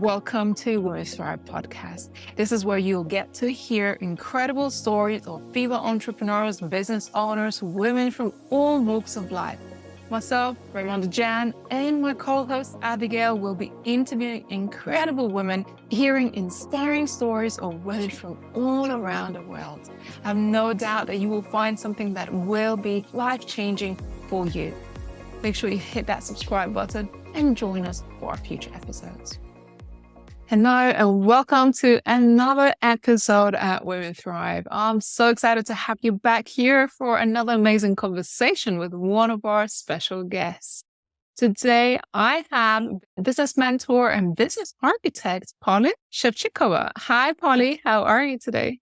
Welcome to Women Thrive podcast. This is where you'll get to hear incredible stories of female entrepreneurs, business owners, women from all walks of life. Myself, Raymond Jan, and my co-host Abigail will be interviewing incredible women, hearing inspiring stories of women from all around the world. I have no doubt that you will find something that will be life-changing for you. Make sure you hit that subscribe button and join us for our future episodes. Hello and welcome to another episode at Women Thrive. I'm so excited to have you back here for another amazing conversation with one of our special guests. Today, I have business mentor and business architect, Poli Sevcikova. Hi, Poli. How are you today?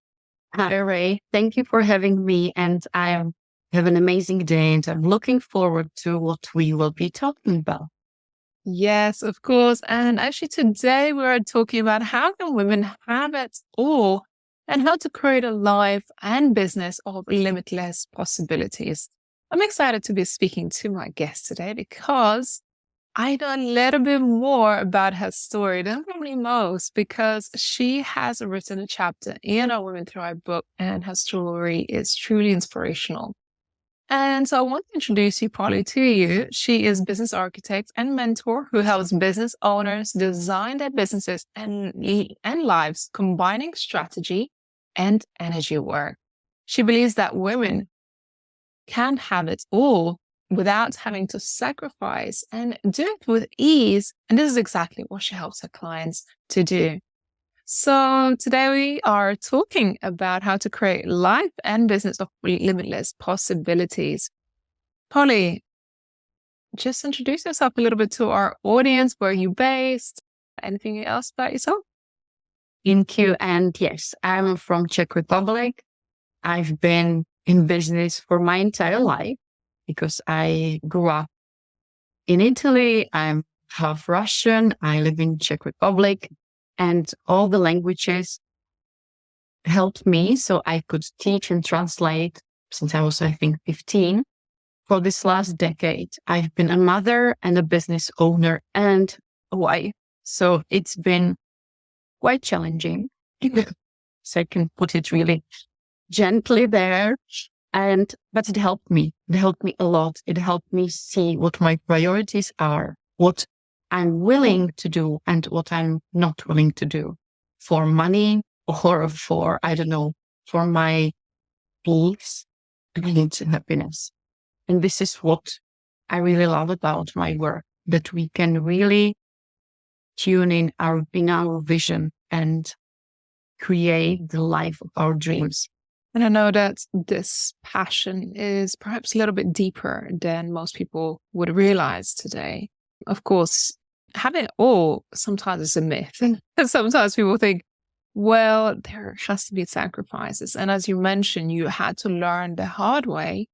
Hi, Ray. Thank you for having me. And I have an amazing day and I'm looking forward to what we will be talking about. Yes, of course. And actually today we're talking about how can women have it all and how to create a life and business of limitless possibilities. I'm excited to be speaking to my guest today because I know a little bit more about her story than probably most because she has written a chapter in our Women Thrive book and her story is truly inspirational. And so I want to introduce you, Poli, to you. She is business architect and mentor who helps business owners design their businesses and lives, combining strategy and energy work. She believes that women can have it all without having to sacrifice and do it with ease. And this is exactly what she helps her clients to do. So today we are talking about how to create life and business of limitless possibilities. Poli, just introduce yourself a little bit to our audience. Where are you based? Anything else about yourself? Thank you. And yes, I'm from Czech Republic. I've been in business for my entire life because I grew up in Italy. I'm half Russian. I live in Czech Republic. And all the languages helped me so I could teach and translate since I was, I think, 15. For this last decade, I've been a mother and a business owner and a wife. So it's been quite challenging. So I can put it really gently there. But it helped me. It helped me a lot. It helped me see what my priorities are, what I'm willing to do and what I'm not willing to do for money or for, for my peace and happiness. And this is what I really love about my work, that we can really tune in our vision and create the life of our dreams. And I know that this passion is perhaps a little bit deeper than most people would realize today. Of course, having it all sometimes is a myth. And sometimes people think, well, there has to be sacrifices. And as you mentioned, you had to learn the hard way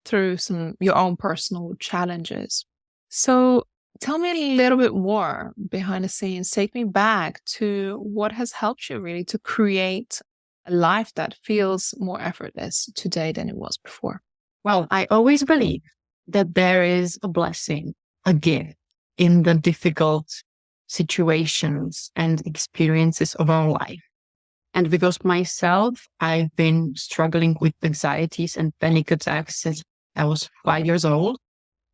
through your own personal challenges. So tell me a little bit more behind the scenes. Take me back to what has helped you really to create a life that feels more effortless today than it was before. Well, I always believe that there is a blessing, a gift in the difficult situations and experiences of our life. And because myself, I've been struggling with anxieties and panic attacks since I was 5 years old.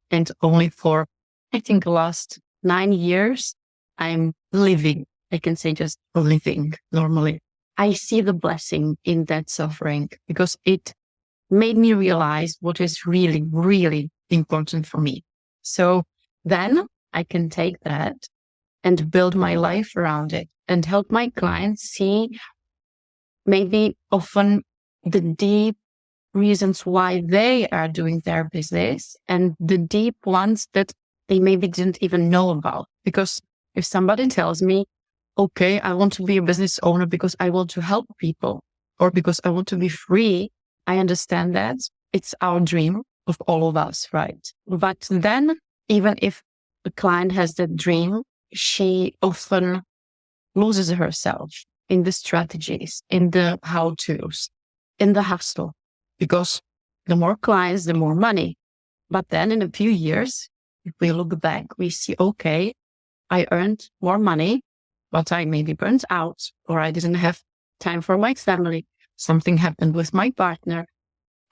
And only for, I think, the last 9 years, I'm living. I can say just living normally. I see the blessing in that suffering because it made me realize what is really, really important for me. So then I can take that and build my life around it and help my clients see maybe often the deep reasons why they are doing their business and the deep ones that they maybe didn't even know about. Because if somebody tells me, okay, I want to be a business owner because I want to help people or because I want to be free, I understand that it's our dream of all of us, right? But then even if the client has that dream, she often loses herself in the strategies, in the how-tos, in the hustle, because the more clients, the more money. But then in a few years, if we look back, we see, okay, I earned more money, but I maybe burnt out, or I didn't have time for my family. Something happened with my partner,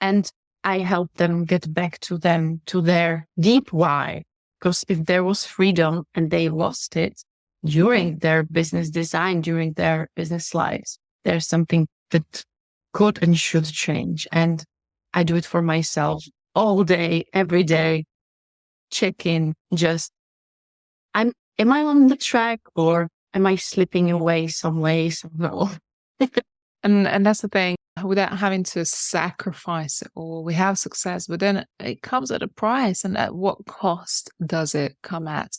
and I helped them get back to their deep why. Because if there was freedom and they lost it during their business design, during their business lives, there's something that could and should change. And I do it for myself all day, every day, check in, just, am I on the track, or am I slipping away some way, somehow? And that's the thing, without having to sacrifice it all. We have success, but then it comes at a price. And at what cost does it come at?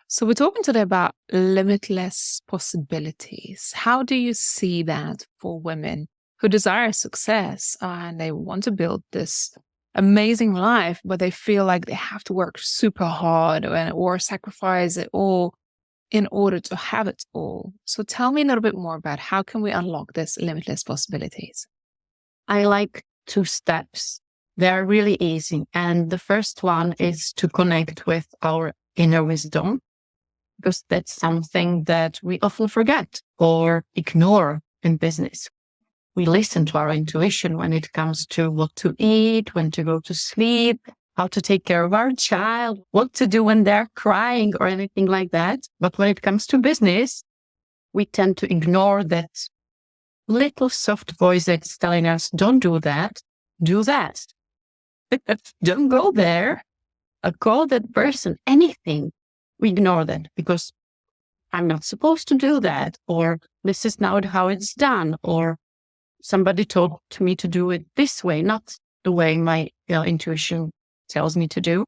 So we're talking today about limitless possibilities. How do you see that for women who desire success and they want to build this amazing life, but they feel like they have to work super hard or sacrifice it all in order to have it all? So tell me a little bit more about how can we unlock this limitless possibilities? I like 2 steps. They're really easy. And the first one is to connect with our inner wisdom, because that's something that we often forget or ignore in business. We listen to our intuition when it comes to what to eat, when to go to sleep, how to take care of our child, what to do when they're crying or anything like that. But when it comes to business, we tend to ignore that little soft voice that's telling us, don't do that, do that. Don't go there. Call that person, anything. We ignore that because I'm not supposed to do that, or this is not how it's done, or somebody told me to do it this way, not the way my intuition tells me to do.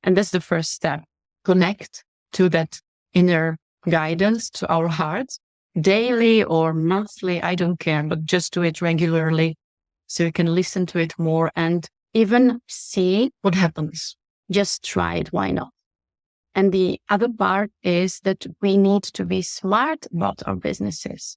And that's the first step. Connect to that inner guidance, to our hearts, daily or monthly, I don't care, but just do it regularly so you can listen to it more and even see what happens. Just try it. Why not? And the other part is that we need to be smart about our businesses.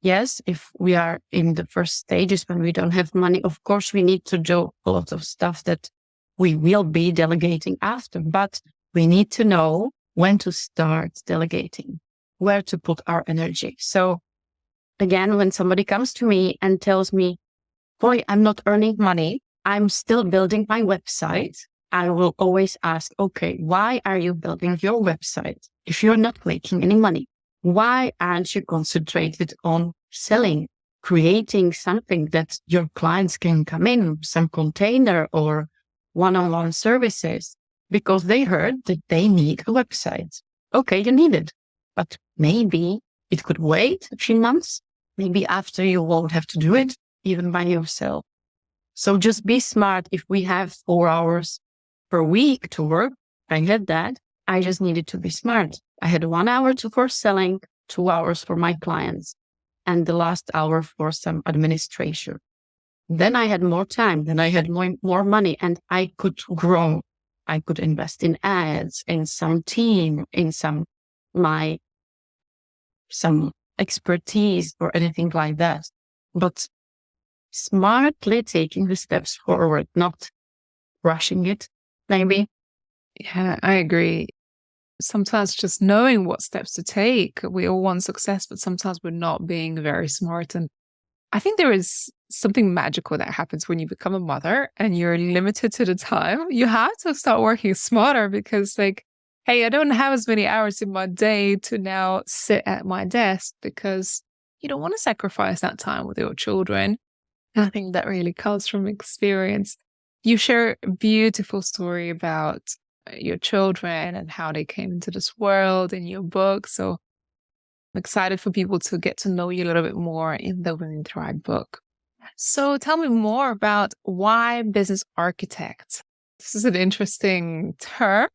Yes, if we are in the first stages when we don't have money, of course, we need to do a lot of stuff that we will be delegating after, but we need to know when to start delegating, where to put our energy. So again, when somebody comes to me and tells me, boy, I'm not earning money, I'm still building my website, I will always ask, okay, why are you building your website if you're not making any money? Why aren't you concentrated on selling, creating something that your clients can come in, some container or one-on-one services, because they heard that they need a website. Okay, you need it, but maybe it could wait a few months. Maybe after you won't have to do it even by yourself. So just be smart. If we have 4 hours per week to work, I get that. I just needed to be smart. I had 1 hour for selling, 2 hours for my clients, and the last hour for some administration. Then I had more time, then I had more money, and I could grow. I could invest in ads, in some team, in some expertise or anything like that. But smartly taking the steps forward, not rushing it, maybe. Yeah, I agree. Sometimes just knowing what steps to take. We all want success, but sometimes we're not being very smart. And I think there is something magical that happens when you become a mother and you're limited to the time. You have to start working smarter because, like, hey, I don't have as many hours in my day to now sit at my desk, because you don't want to sacrifice that time with your children. And I think that really comes from experience. You share a beautiful story about your children and how they came into this world in your book. So I'm excited for people to get to know you a little bit more in the Women Thrive book. So tell me more about why business architect. This is an interesting term.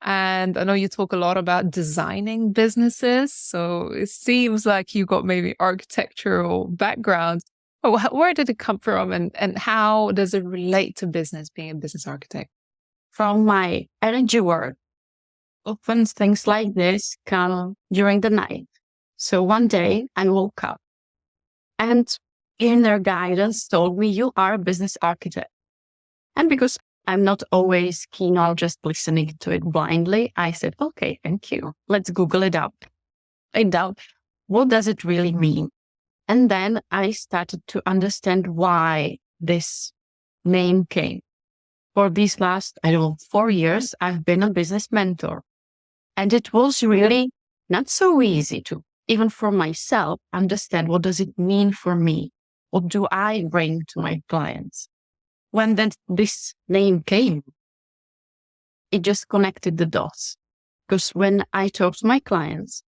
And I know you talk a lot about designing businesses. So it seems like you got maybe architectural background. But where did it come from, and how does it relate to business, being a business architect? From my energy work, often things like this come during the night. So one day I woke up and inner guidance told me, you are a business architect. And because I'm not always keen on just listening to it blindly, I said, okay, thank you. Let's Google it up. find out what does it really mean. And then I started to understand why this name came. For these last, 4 years, I've been a business mentor. And it was really not so easy to, even for myself, understand what does it mean for me? What do I bring to my clients? When then this name came, it just connected the dots. Because when I talk to my clients,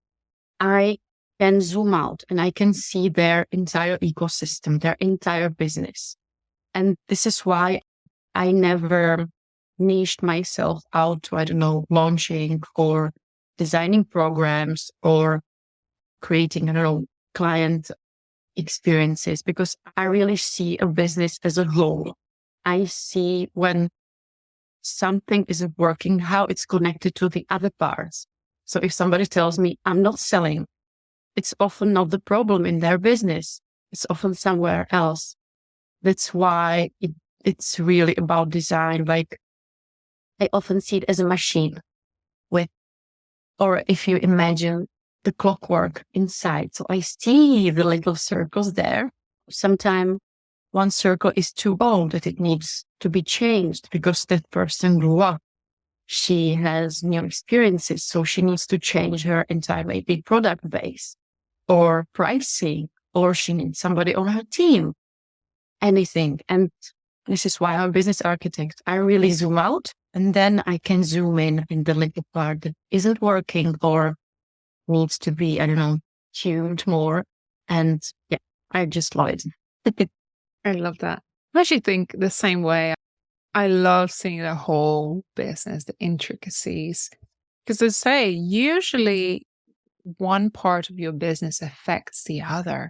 I can zoom out and I can see their entire ecosystem, their entire business. And this is why I never niched myself out to, launching or designing programs or creating, client experiences, because I really see a business as a whole. I see when something isn't working, how it's connected to the other parts. So if somebody tells me I'm not selling, it's often not the problem in their business. It's often somewhere else. That's why it's really about design. Like, I often see it as a machine or if you imagine the clockwork inside. So I see the little circles there. Sometimes one circle is too old that it needs to be changed because that person grew up. She has new experiences, so she needs to change her entire maybe product base or pricing, or she needs somebody on her team, anything. And this is why I'm a business architect. I really zoom out and then I can zoom in the little part that isn't working or needs to be, tuned more. And yeah, I just love it. I love that. I actually think the same way. I love seeing the whole business, the intricacies. Because they say usually one part of your business affects the other.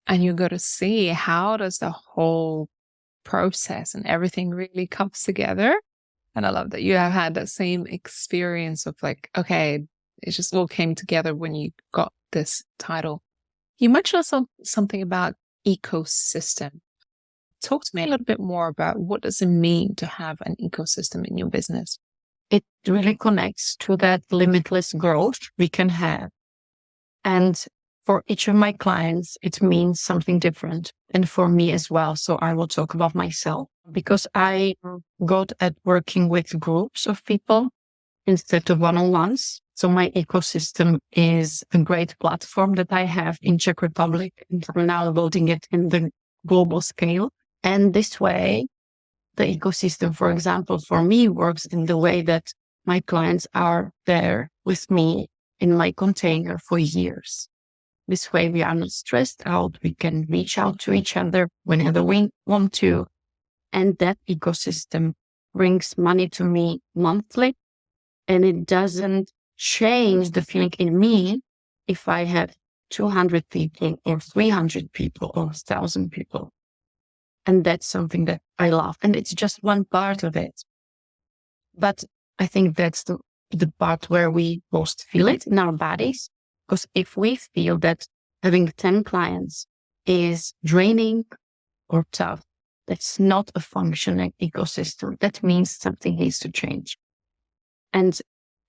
And you got to see how does the whole process and everything really comes together. And I love that you have had that same experience of like, okay, it just all came together when you got this title. You mentioned also something about ecosystem. Talk to me a little bit more about what does it mean to have an ecosystem in your business? It really connects to that limitless growth we can have. And for each of my clients, it means something different. And for me as well. So I will talk about myself because I got at working with groups of people instead of one-on-ones. So my ecosystem is a great platform that I have in Czech Republic, and we're now building it in the global scale. And this way, the ecosystem, for example, for me works in the way that my clients are there with me in my container for years. This way we are not stressed out. We can reach out to each other whenever we want to. And that ecosystem brings money to me monthly. And it doesn't change the feeling in me if I have 200 people or 300 people or 1,000 people. And that's something that I love. And it's just one part of it. But I think that's the part where we most feel it in our bodies. Because if we feel that having 10 clients is draining or tough, that's not a functioning ecosystem. That means something needs to change. And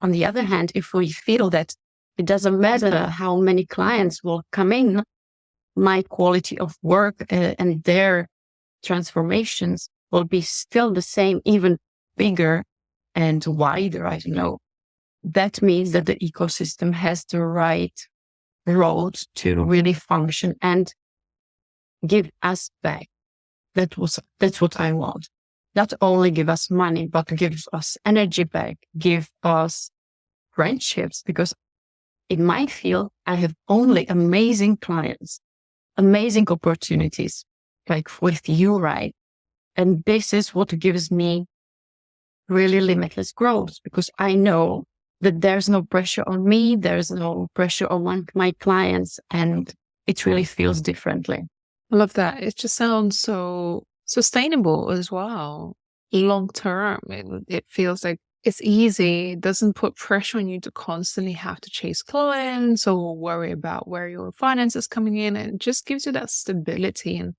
on the other hand, if we feel that it doesn't matter how many clients will come in, my quality of work and their transformations will be still the same, even bigger and wider, I don't know. That means that the ecosystem has the right road to really function and give us back. That's what I want. Not only give us money, but give us energy back, give us friendships, because in my field, I have only amazing clients, amazing opportunities, like with you, right? And this is what gives me really limitless growth, because I know that there's no pressure on me, there's no pressure on my clients, and it really feels differently. I love that. It just sounds so sustainable as well. Long term, it feels like it's easy. It doesn't put pressure on you to constantly have to chase clients or worry about where your finance is coming in. And it just gives you that stability. And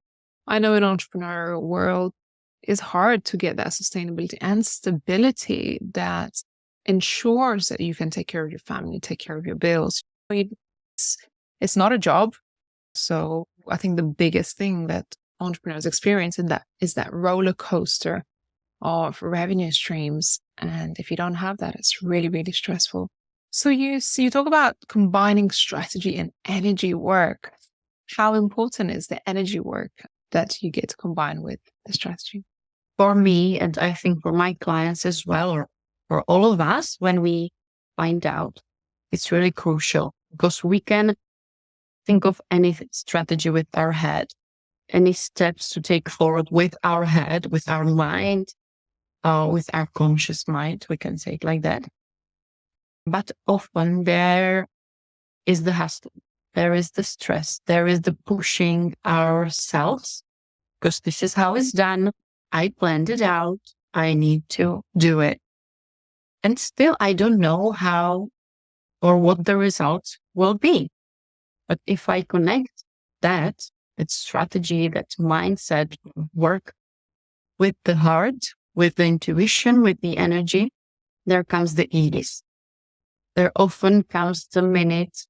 I know in entrepreneurial world, it's hard to get that sustainability and stability that ensures that you can take care of your family, take care of your bills. You it's not a job. So I think the biggest thing that entrepreneurs experience is that roller coaster of revenue streams. And if you don't have that, it's really, really stressful. So you talk about combining strategy and energy work. How important is the energy work that you get to combine with the strategy? For me, and I think for my clients as well, or for all of us, when we find out, it's really crucial because we can think of any strategy with our head, any steps to take forward with our head, with our mind, with our conscious mind, we can say it like that. But often there is the hustle, there is the stress, there is the pushing ourselves, because this is how it's done. I planned it out. I need to do it. And still, I don't know how or what the results will be. But if I connect that strategy, that mindset work with the heart, with the intuition, with the energy, there comes the ease. There often comes the minute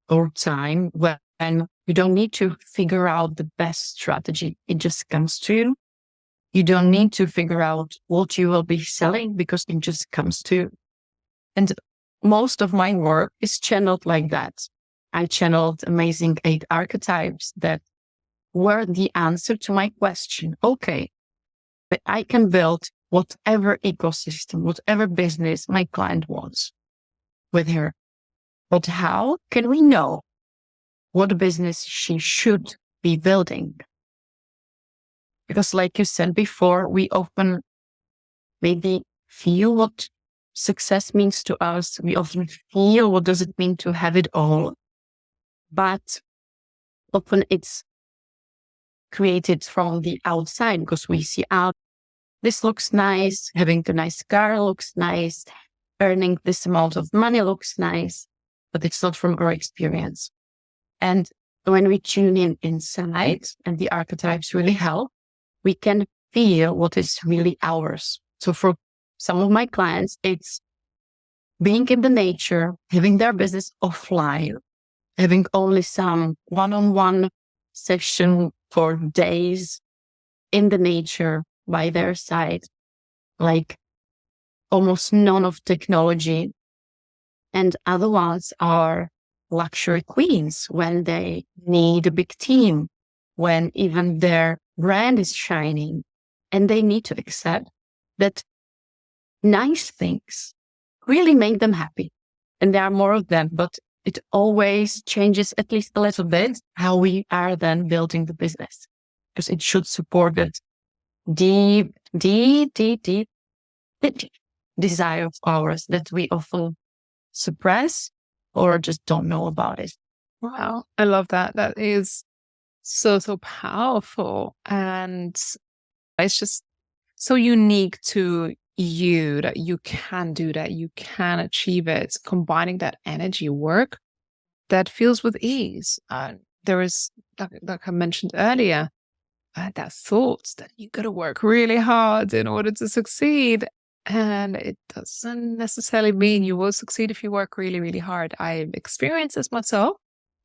or time when you don't need to figure out the best strategy. It just comes to you. You don't need to figure out what you will be selling because it just comes to you. And most of my work is channeled like that. I channeled amazing 8 archetypes that were the answer to my question. Okay, but I can build whatever ecosystem, whatever business my client wants with her. But how can we know what business she should be building? Because like you said before, we often maybe feel what success means to us. We often feel what does it mean to have it all. But often it's created from the outside because we see out, this looks nice, having a nice car looks nice, earning this amount of money looks nice, but it's not from our experience. And when we tune in inside, and the archetypes really help, we can feel what is really ours. So for some of my clients, it's being in the nature, having their business offline, having only some one-on-one session for days in the nature by their side, like almost none of technology. And other ones are luxury queens when they need a big team, when even their brand is shining, and they need to accept that nice things really make them happy. And there are more of them, but it always changes at least a little bit how we are then building the business, because it should support that deep desire of ours that we often suppress or just don't know about it. Wow, I love that. That is so powerful. And it's just so unique to you that you can do that. You can achieve it, combining that energy work that feels with ease. There is, like I mentioned earlier, that thought that you got to work really hard in order to succeed. And it doesn't necessarily mean you will succeed if you work really, really hard. I've experienced this myself.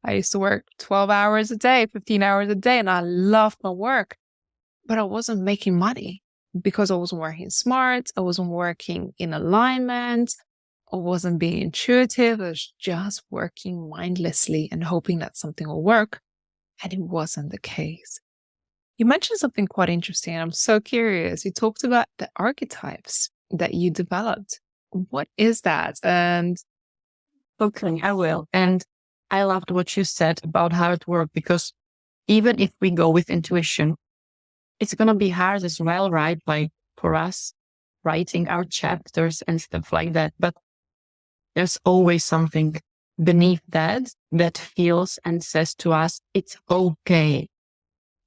I used to work 12 hours a day, 15 hours a day, and I loved my work, but I wasn't making money because I wasn't working smart. I wasn't working in alignment. I wasn't being intuitive. I was just working mindlessly and hoping that something will work. And it wasn't the case. You mentioned something quite interesting. I'm so curious. You talked about the archetypes that you developed. What is that? And Okay, I will. And I loved what you said about how it worked, because even if we go with intuition, it's going to be hard as well, right? Like for us, writing our chapters and stuff like that. But there's always something beneath that feels and says to us, it's okay.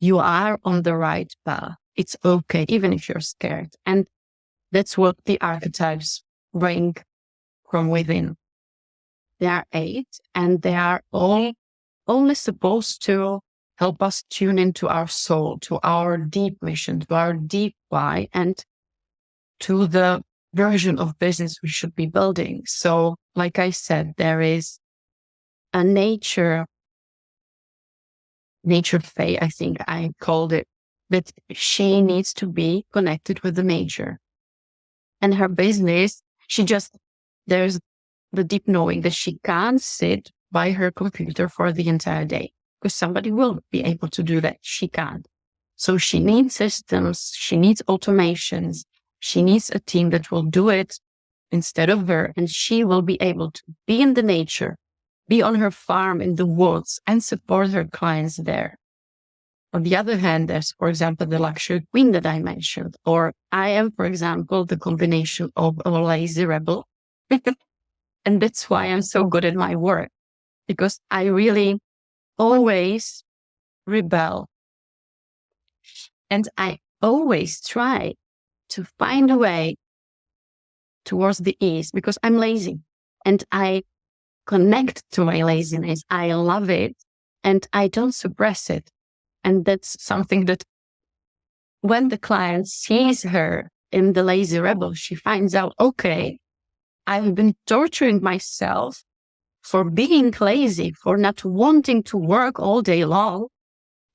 You are on the right path. It's okay, even if you're scared. And that's what the archetypes bring from within. There are 8, and they are all only supposed to help us tune into our soul, to our deep mission, to our deep why, and to the version of business we should be building. So, like I said, there is a nature phase, I think I called it, that she needs to be connected with the nature. And her business, there's the deep knowing that she can't sit by her computer for the entire day because somebody will be able to do that. She can't. So she needs systems, she needs automations, she needs a team that will do it instead of her, and she will be able to be in the nature, be on her farm in the woods, and support her clients there. On the other hand, there's, for example, the luxury queen that I mentioned, or I am, for example, the combination of a lazy rebel. And that's why I'm so good at my work, because I really always rebel. And I always try to find a way towards the ease because I'm lazy and I connect to my laziness. I love it and I don't suppress it. And that's something that when the client sees her in the lazy rebel, she finds out, okay, I've been torturing myself for being lazy, for not wanting to work all day long.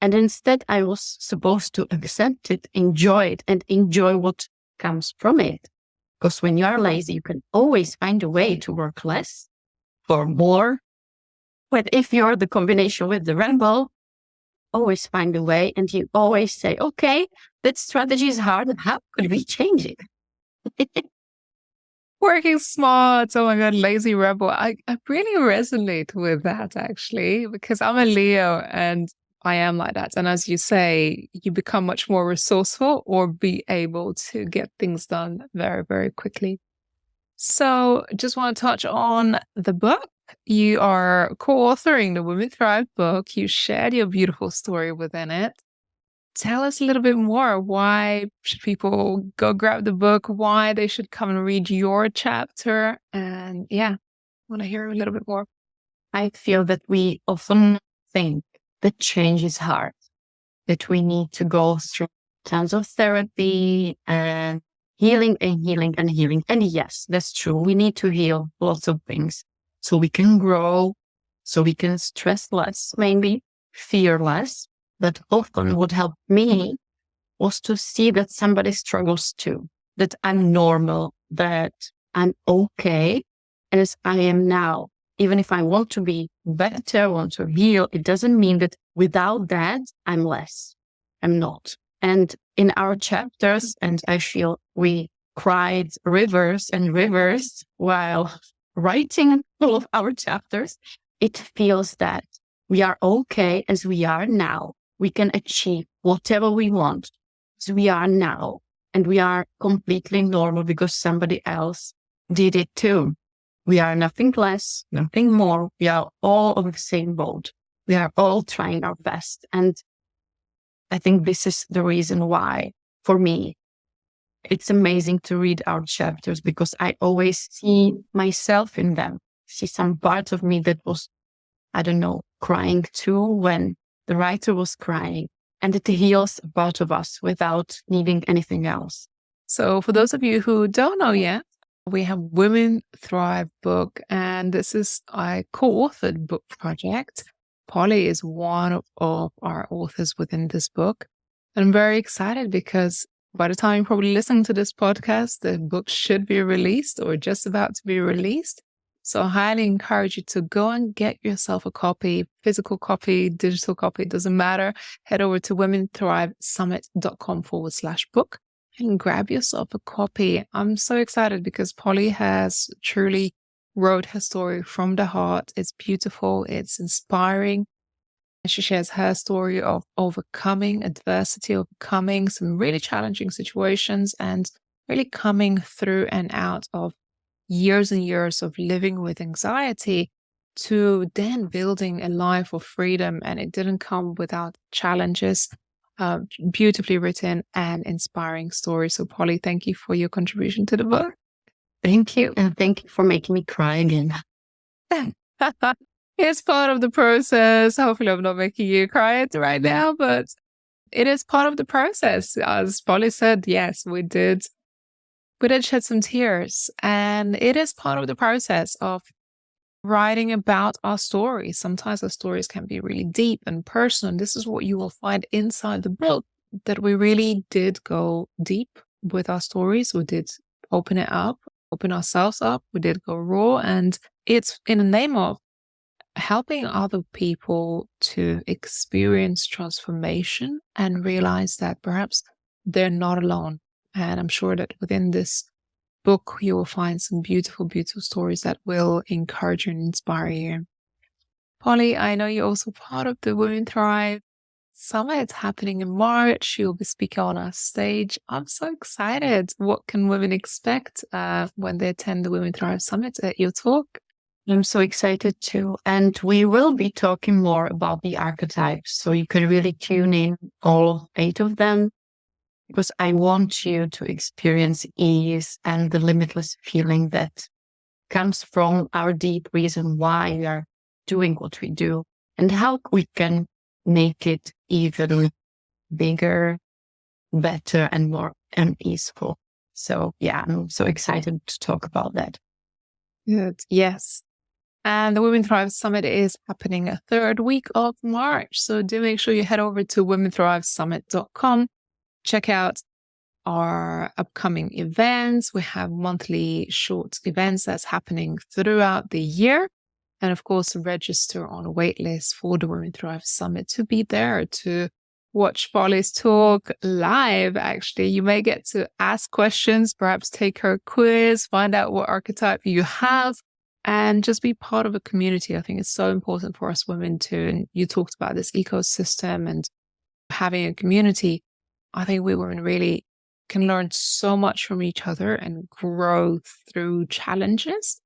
And instead, I was supposed to accept it, enjoy it, and enjoy what comes from it. Because when you are lazy, you can always find a way to work less or more. But if you're the combination with the rebel, always find a way, and you always say, okay, that strategy is hard. How could we change it? Working smart. Oh my God, lazy rebel. I really resonate with that actually, because I'm a Leo and I am like that. And as you say, you become much more resourceful or be able to get things done very, very quickly. So just want to touch on the book. You are co-authoring the Women Thrive book. You shared your beautiful story within it. Tell us a little bit more. Why should people go grab the book? Why they should come and read your chapter? And yeah, I want to hear a little bit more. I feel that we often think that change is hard, that we need to go through tons of therapy and healing and healing and healing. And yes, that's true. We need to heal lots of things so we can grow, so we can stress less, maybe fear less. But often what helped me was to see that somebody struggles too, that I'm normal, that I'm okay as I am now. Even if I want to be better, want to heal, it doesn't mean that without that, I'm less. I'm not. And in our chapters, and I feel we cried rivers and rivers while writing all of our chapters, it feels that we are okay as we are now. We can achieve whatever we want as we are now. And we are completely normal because somebody else did it too. We are nothing less, nothing more. We are all on the same boat. We are all trying our best. And I think this is the reason why, for me, it's amazing to read our chapters because I always see myself in them, see some part of me that was, I don't know, crying too when the writer was crying, and it heals a part of us without needing anything else. So for those of you who don't know yet, we have Women Thrive book, and this is a co-authored book project. Poli is one of our authors within this book. And I'm very excited because by the time you're probably listening to this podcast, the book should be released or just about to be released. So I highly encourage you to go and get yourself a copy, physical copy, digital copy, it doesn't matter. Head over to womenthrivesummit.com/book and grab yourself a copy. I'm so excited because Poli has truly wrote her story from the heart. It's beautiful. It's inspiring. She shares her story of overcoming adversity, overcoming some really challenging situations and really coming through and out of years and years of living with anxiety to then building a life of freedom. And it didn't come without challenges. Beautifully written and inspiring story. So Poli, thank you for your contribution to the book. Thank you. And thank you for making me cry again. It's part of the process. Hopefully I'm not making you cry right now, but it is part of the process. As Poli said, yes, we did shed some tears, and it is part of the process of writing about our stories. Sometimes our stories can be really deep and personal. And this is what you will find inside the book, that we really did go deep with our stories. We did open it up, open ourselves up. We did go raw. And it's in the name of helping other people to experience transformation and realize that perhaps they're not alone. And I'm sure that within this book, you will find some beautiful, beautiful stories that will encourage you and inspire you. Poli, I know you're also part of the Women Thrive Summit happening in March. You'll be speaking on our stage. I'm so excited. What can women expect when they attend the Women Thrive Summit at your talk? I'm so excited too. And we will be talking more about the archetypes. So you can really tune in all 8 of them, because I want you to experience ease and the limitless feeling that comes from our deep reason why we are doing what we do, and how we can make it even bigger, better, and more peaceful. So yeah, I'm so excited to talk about that. Good. Yes. And the Women Thrive Summit is happening a 3rd week of March. So do make sure you head over to womenthrivesummit.com. Check out our upcoming events. We have monthly short events that's happening throughout the year. And of course, register on a wait list for the Women Thrive Summit to be there to watch Poli's talk live. Actually, you may get to ask questions, perhaps take her quiz, find out what archetype you have, and just be part of a community. I think it's so important for us women too. And you talked about this ecosystem and having a community. I think we women really can learn so much from each other and grow through challenges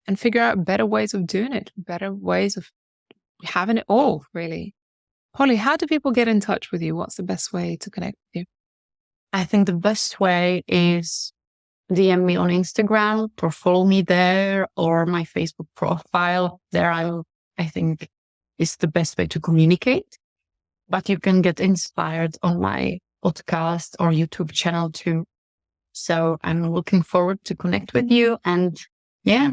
and figure out better ways of doing it, better ways of having it all, really. Poli, how do people get in touch with you? What's the best way to connect with you? I think the best way is DM me on Instagram or follow me there, or my Facebook profile. There I think is the best way to communicate. But you can get inspired on my podcast or YouTube channel too. So I'm looking forward to connect with you, and yeah,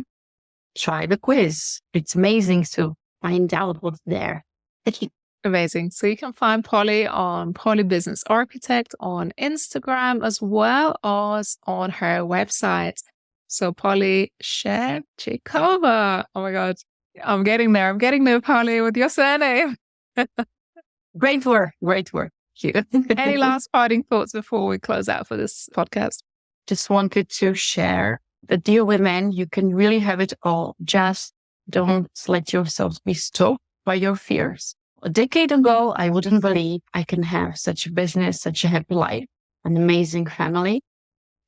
try the quiz. It's amazing to find out what's there. Amazing. So you can find Poli on Poli Business Architect on Instagram, as well as on her website. So Poli Sevcikova. Oh my God. I'm getting there. Poli, with your surname. Great work. Great work. Any last parting thoughts before we close out for this podcast? Just wanted to share that, dear women, you can really have it all. Just don't let yourself be stopped by your fears. A decade ago, I wouldn't believe I can have such a business, such a happy life, an amazing family.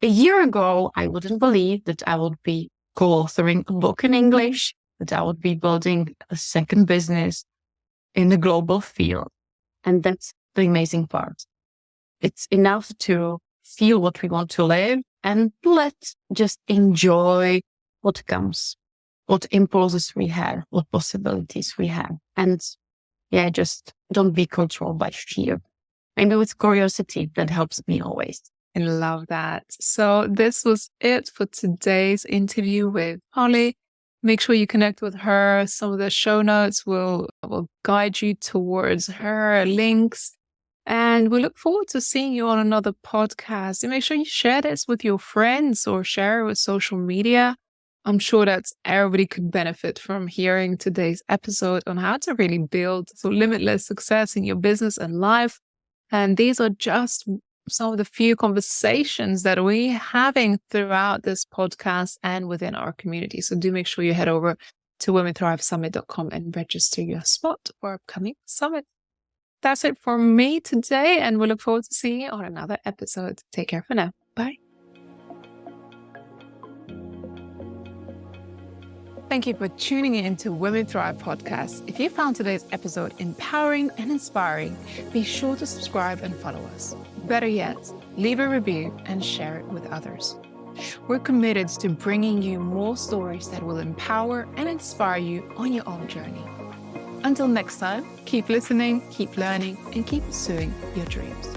A year ago, I wouldn't believe that I would be co-authoring a book in English, that I would be building a second business in the global field. And that's the amazing part. It's enough to feel what we want to live and let's just enjoy what comes, what impulses we have, what possibilities we have. And yeah, just don't be controlled by fear. Maybe with curiosity, that helps me always. I love that. So this was it for today's interview with Poli. Make sure you connect with her. Some of the show notes will guide you towards her links. And we look forward to seeing you on another podcast. And make sure you share this with your friends or share it with social media. I'm sure that everybody could benefit from hearing today's episode on how to really build limitless success in your business and life. And these are just some of the few conversations that we're having throughout this podcast and within our community. So do make sure you head over to womenthrivesummit.com and register your spot for our upcoming summit. That's it for me today, and we look forward to seeing you on another episode. Take care for now. Bye. Thank you for tuning in to Women Thrive Podcast. If you found today's episode empowering and inspiring, be sure to subscribe and follow us. Better yet, leave a review and share it with others. We're committed to bringing you more stories that will empower and inspire you on your own journey. Until next time, keep listening, keep learning, and keep pursuing your dreams.